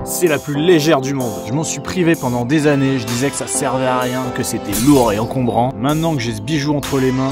C'est la plus légère du monde. Je m'en suis privé pendant des années, je disais que ça servait à rien, que c'était lourd et encombrant. Maintenant que j'ai ce bijou entre les mains,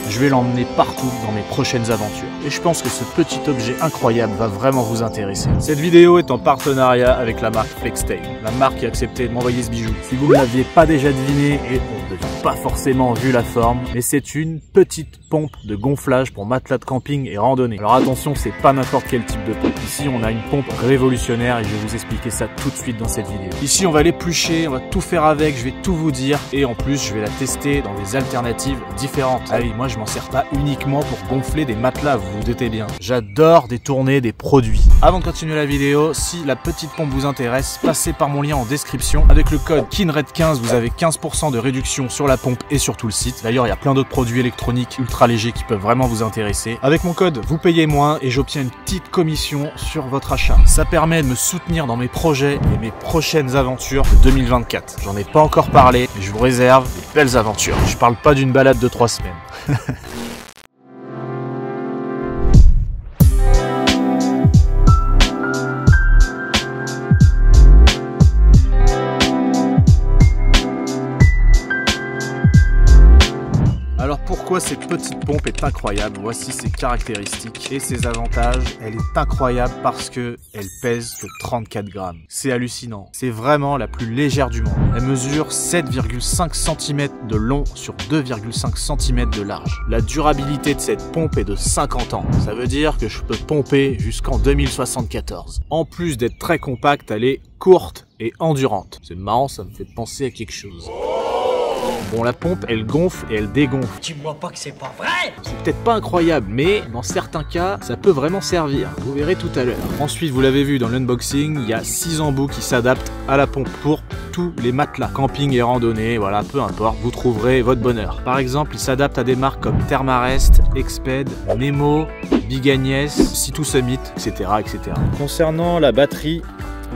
je vais l'emmener partout dans mes prochaines aventures. Et je pense que ce petit objet incroyable va vraiment vous intéresser. Cette vidéo est en partenariat avec la marque Flextail, la marque qui a accepté de m'envoyer ce bijou. Si vous ne l'aviez pas déjà deviné, et on ne devine pas forcément vu la forme, mais c'est une petite pompe de gonflage pour matelas de camping et randonnée. Alors attention, c'est pas n'importe quel type de pompe. Ici, on a une pompe révolutionnaire et je vais vous expliquer ça tout de suite dans cette vidéo. Ici, on va l'éplucher, on va tout faire avec, je vais tout vous dire et en plus, je vais la tester dans des alternatives différentes. Ah oui, moi, je m'en sers pas uniquement pour gonfler des matelas, vous vous doutez bien. J'adore détourner des produits. Avant de continuer la vidéo, si la petite pompe vous intéresse, passez par mon lien en description. Avec le code KINRED15, vous avez 15% de réduction sur la pompe et sur tout le site. D'ailleurs, il y a plein d'autres produits électroniques ultra légers qui peuvent vraiment vous intéresser. Avec mon code, vous payez moins et j'obtiens une petite commission sur votre achat. Ça permet de me soutenir dans mes projets et mes prochaines aventures de 2024. J'en ai pas encore parlé, mais je vous réserve des belles aventures. Je parle pas d'une balade de 3 semaines. Alors pourquoi cette petite pompe est incroyable? Voici ses caractéristiques et ses avantages. Elle est incroyable parce que elle pèse que 34 grammes. C'est hallucinant. C'est vraiment la plus légère du monde. Elle mesure 7,5 cm de long sur 2,5 cm de large. La durabilité de cette pompe est de 50 ans. Ça veut dire que je peux pomper jusqu'en 2074. En plus d'être très compacte, elle est courte et endurante. C'est marrant, ça me fait penser à quelque chose. Bon, la pompe, elle gonfle et elle dégonfle. Dis-moi pas que c'est pas vrai! C'est peut-être pas incroyable, mais dans certains cas, ça peut vraiment servir. Vous verrez tout à l'heure. Ensuite, vous l'avez vu dans l'unboxing, il y a 6 embouts qui s'adaptent à la pompe pour tous les matelas. Camping et randonnée, voilà, peu importe, vous trouverez votre bonheur. Par exemple, il s'adapte à des marques comme Thermarest, Exped, Nemo, Big Agnès, C2 Summit, etc., etc. Concernant la batterie,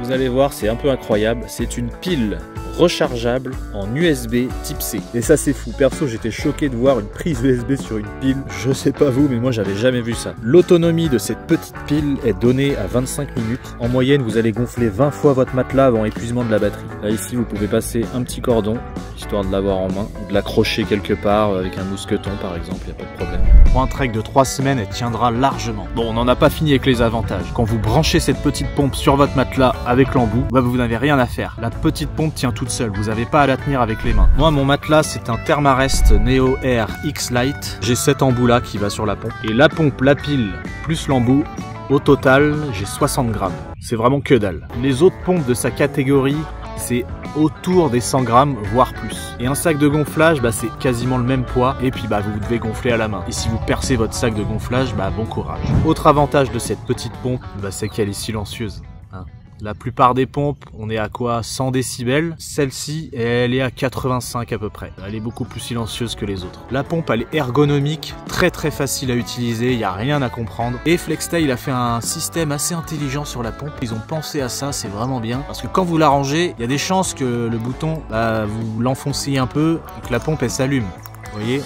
vous allez voir, c'est un peu incroyable. C'est une pile rechargeable en USB type C. Et ça c'est fou. Perso, j'étais choqué de voir une prise USB sur une pile. Je sais pas vous, mais moi j'avais jamais vu ça. L'autonomie de cette petite pile est donnée à 25 minutes. En moyenne, vous allez gonfler 20 fois votre matelas avant épuisement de la batterie. Là ici, vous pouvez passer un petit cordon, histoire de l'avoir en main, ou de l'accrocher quelque part avec un mousqueton par exemple, il n'y a pas de problème. Pour un trek de 3 semaines, elle tiendra largement. Bon, on n'en a pas fini avec les avantages. Quand vous branchez cette petite pompe sur votre matelas avec l'embout, bah, vous n'avez rien à faire. La petite pompe tient toute seule, vous n'avez pas à la tenir avec les mains. Moi, mon matelas, c'est un Thermarest Neo Air X Lite. J'ai cet embout là qui va sur la pompe. Et la pompe, la pile, plus l'embout, au total, j'ai 60 grammes. C'est vraiment que dalle. Les autres pompes de sa catégorie, c'est autour des 100 grammes, voire plus. Et un sac de gonflage, bah, c'est quasiment le même poids. Et puis, bah, vous devez gonfler à la main. Et si vous percez votre sac de gonflage, bah, bon courage. Autre avantage de cette petite pompe, bah, c'est qu'elle est silencieuse. Hein. La plupart des pompes, on est à quoi? 100 décibels. Celle-ci, elle est à 85 à peu près. Elle est beaucoup plus silencieuse que les autres. La pompe, elle est ergonomique, très facile à utiliser, il n'y a rien à comprendre. Et Flextail a fait un système assez intelligent sur la pompe. Ils ont pensé à ça, c'est vraiment bien. Parce que quand vous la rangez, il y a des chances que le bouton, bah, vous l'enfoncez un peu et que la pompe, elle s'allume. Vous voyez?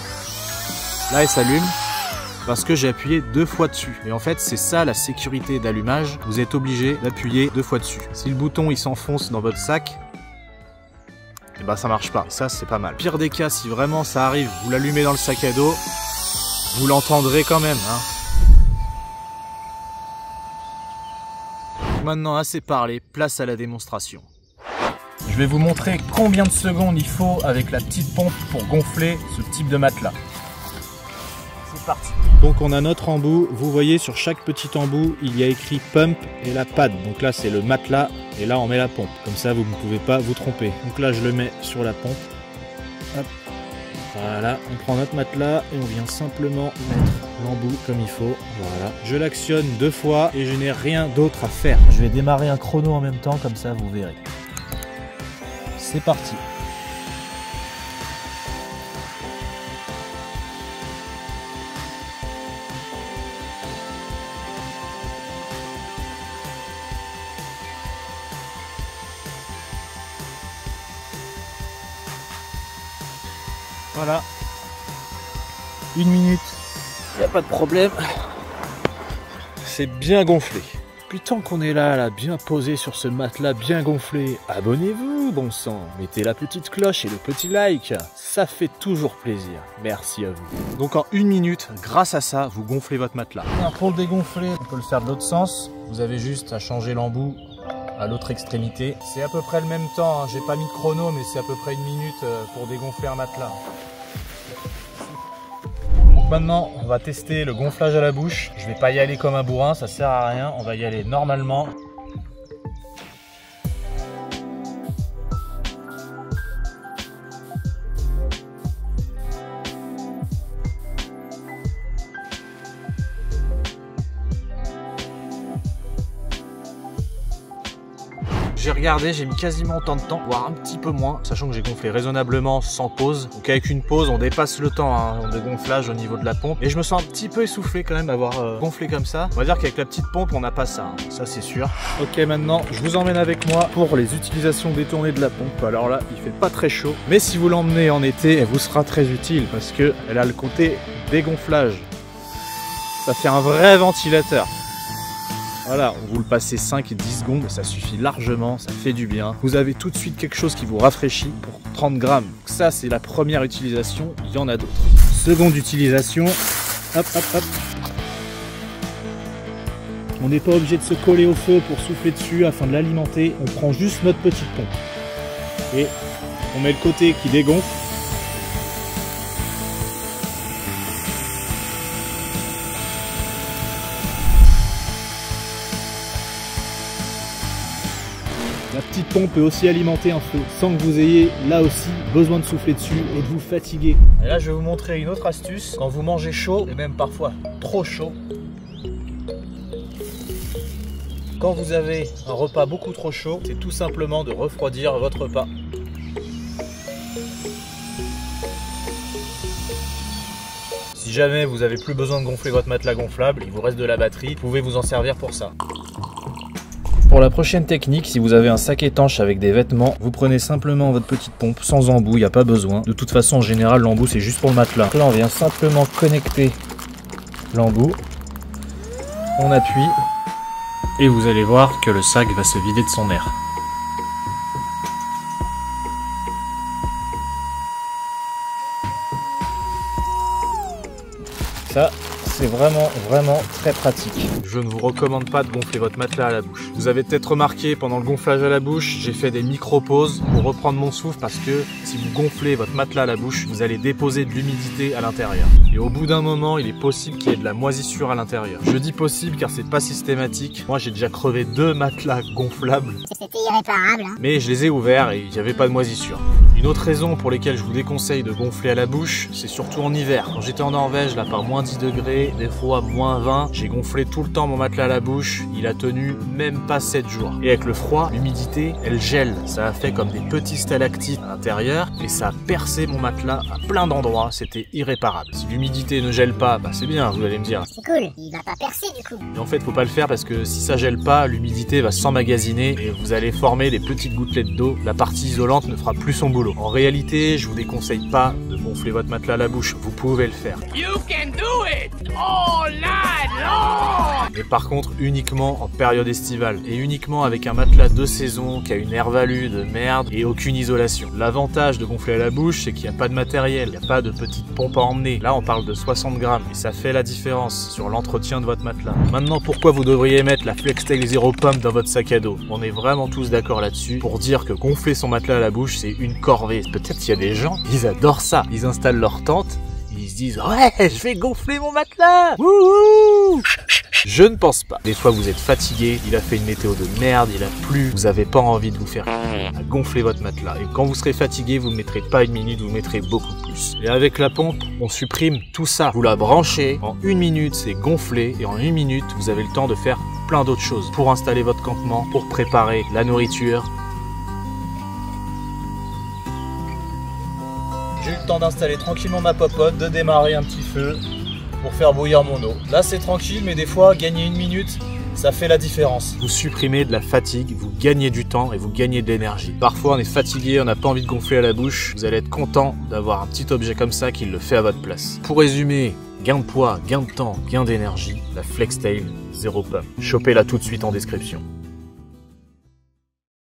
Là, elle s'allume. Parce que j'ai appuyé 2 fois dessus. Et en fait, c'est ça la sécurité d'allumage. Vous êtes obligé d'appuyer 2 fois dessus. Si le bouton il s'enfonce dans votre sac, et ben ça marche pas. Et ça, c'est pas mal. Pire des cas, si vraiment ça arrive, vous l'allumez dans le sac à dos, vous l'entendrez quand même. Hein. Maintenant, assez parlé, place à la démonstration. Je vais vous montrer combien de secondes il faut avec la petite pompe pour gonfler ce type de matelas. Parti. Donc on a notre embout, vous voyez sur chaque petit embout il y a écrit pump et la pad, donc là c'est le matelas et là on met la pompe, comme ça vous ne pouvez pas vous tromper. Donc là je le mets sur la pompe, hop. Voilà, on prend notre matelas et on vient simplement mettre l'embout comme il faut, voilà. Je l'actionne 2 fois et je n'ai rien d'autre à faire. Je vais démarrer un chrono en même temps, comme ça vous verrez. C'est parti. Voilà, 1 minute, il n'y a pas de problème, c'est bien gonflé. Puis tant qu'on est là, bien posé sur ce matelas bien gonflé, abonnez-vous, bon sang. Mettez la petite cloche et le petit like. Ça fait toujours plaisir. Merci à vous. Donc en 1 minute, grâce à ça, vous gonflez votre matelas. Alors pour le dégonfler, on peut le faire de l'autre sens. Vous avez juste à changer l'embout à l'autre extrémité. C'est à peu près le même temps, hein. J'ai pas mis de chrono, mais c'est à peu près 1 minute pour dégonfler un matelas. Donc maintenant, on va tester le gonflage à la bouche. Je vais pas y aller comme un bourrin, ça sert à rien. On va y aller normalement. J'ai regardé, j'ai mis quasiment autant de temps, voire un petit peu moins, sachant que j'ai gonflé raisonnablement sans pause. Donc avec une pause, on dépasse le temps de gonflage au niveau de la pompe. Et je me sens un petit peu essoufflé quand même d'avoir gonflé comme ça. On va dire qu'avec la petite pompe, on n'a pas ça, hein. Ça c'est sûr. Ok, maintenant, je vous emmène avec moi pour les utilisations détournées de la pompe. Alors là, il fait pas très chaud. Mais si vous l'emmenez en été, elle vous sera très utile parce qu'elle a le côté dégonflage. Ça fait un vrai ventilateur. Voilà, vous le passez 5 et 10 secondes, ça suffit largement, ça fait du bien. Vous avez tout de suite quelque chose qui vous rafraîchit pour 30 grammes. Donc ça, c'est la première utilisation, il y en a d'autres. Seconde utilisation, hop, hop, hop. On n'est pas obligé de se coller au feu pour souffler dessus afin de l'alimenter. On prend juste notre petite pompe. Et on met le côté qui dégonfle. La petite pompe peut aussi alimenter un feu sans que vous ayez là aussi besoin de souffler dessus et de vous fatiguer. Et là je vais vous montrer une autre astuce. Quand vous mangez chaud et même parfois trop chaud, quand vous avez un repas beaucoup trop chaud, c'est tout simplement de refroidir votre repas. Si jamais vous n'avez plus besoin de gonfler votre matelas gonflable, il vous reste de la batterie, vous pouvez vous en servir pour ça. Pour la prochaine technique, si vous avez un sac étanche avec des vêtements, vous prenez simplement votre petite pompe sans embout, il n'y a pas besoin. De toute façon, en général, l'embout c'est juste pour le matelas. Là, on vient simplement connecter l'embout, on appuie et vous allez voir que le sac va se vider de son air. Ça, c'est vraiment très pratique. Je ne vous recommande pas de gonfler votre matelas à la bouche. Vous avez peut-être remarqué pendant le gonflage à la bouche, j'ai fait des micro-pauses pour reprendre mon souffle parce que si vous gonflez votre matelas à la bouche, vous allez déposer de l'humidité à l'intérieur. Et au bout d'un moment, il est possible qu'il y ait de la moisissure à l'intérieur. Je dis possible car c'est pas systématique. Moi, j'ai déjà crevé 2 matelas gonflables. C'était irréparable, hein. Mais je les ai ouverts et il n'y avait pas de moisissure. Une autre raison pour laquelle je vous déconseille de gonfler à la bouche, c'est surtout en hiver. Quand j'étais en Norvège, là par moins 10 degrés, des fois moins 20, j'ai gonflé tout le temps mon matelas à la bouche, il a tenu même pas 7 jours. Et avec le froid, l'humidité, elle gèle. Ça a fait comme des petits stalactites à l'intérieur et ça a percé mon matelas à plein d'endroits, c'était irréparable. Si l'humidité ne gèle pas, bah c'est bien, vous allez me dire. C'est cool, il va pas percer du coup. Mais en fait, faut pas le faire parce que si ça gèle pas, l'humidité va s'emmagasiner et vous allez former des petites gouttelettes d'eau. La partie isolante ne fera plus son boulot. En réalité, je vous déconseille pas de gonfler votre matelas à la bouche, vous pouvez le faire. You can do it all night long. Mais par contre, uniquement en période estivale et uniquement avec un matelas de saison qui a une air-value de merde et aucune isolation. L'avantage de gonfler à la bouche, c'est qu'il n'y a pas de matériel, il n'y a pas de petite pompe à emmener. Là, on parle de 60 grammes et ça fait la différence sur l'entretien de votre matelas. Maintenant, pourquoi vous devriez mettre la Flextail Zero Pump dans votre sac à dos? On est vraiment tous d'accord là-dessus pour dire que gonfler son matelas à la bouche, c'est une corvée. Peut-être qu'il y a des gens, ils adorent ça. Ils installent leur tente, ils se disent « Ouais, je vais gonfler mon matelas !» Wouhou! Je ne pense pas. Des fois, vous êtes fatigué, il a fait une météo de merde, il a plu, vous n'avez pas envie de vous faire à gonfler votre matelas. Et quand vous serez fatigué, vous ne mettrez pas 1 minute, vous mettrez beaucoup plus. Et avec la pompe, on supprime tout ça. Vous la branchez, en 1 minute, c'est gonflé, et en 1 minute, vous avez le temps de faire plein d'autres choses. Pour installer votre campement, pour préparer la nourriture. J'ai eu le temps d'installer tranquillement ma popote, de démarrer un petit feu pour faire bouillir mon eau. Là c'est tranquille, mais des fois gagner 1 minute, ça fait la différence. Vous supprimez de la fatigue, vous gagnez du temps et vous gagnez de l'énergie. Parfois on est fatigué, on n'a pas envie de gonfler à la bouche. Vous allez être content d'avoir un petit objet comme ça qui le fait à votre place. Pour résumer, Gain de poids, gain de temps, gain d'énergie, la FlexTail Zero Pump. Chopez-la tout de suite en description.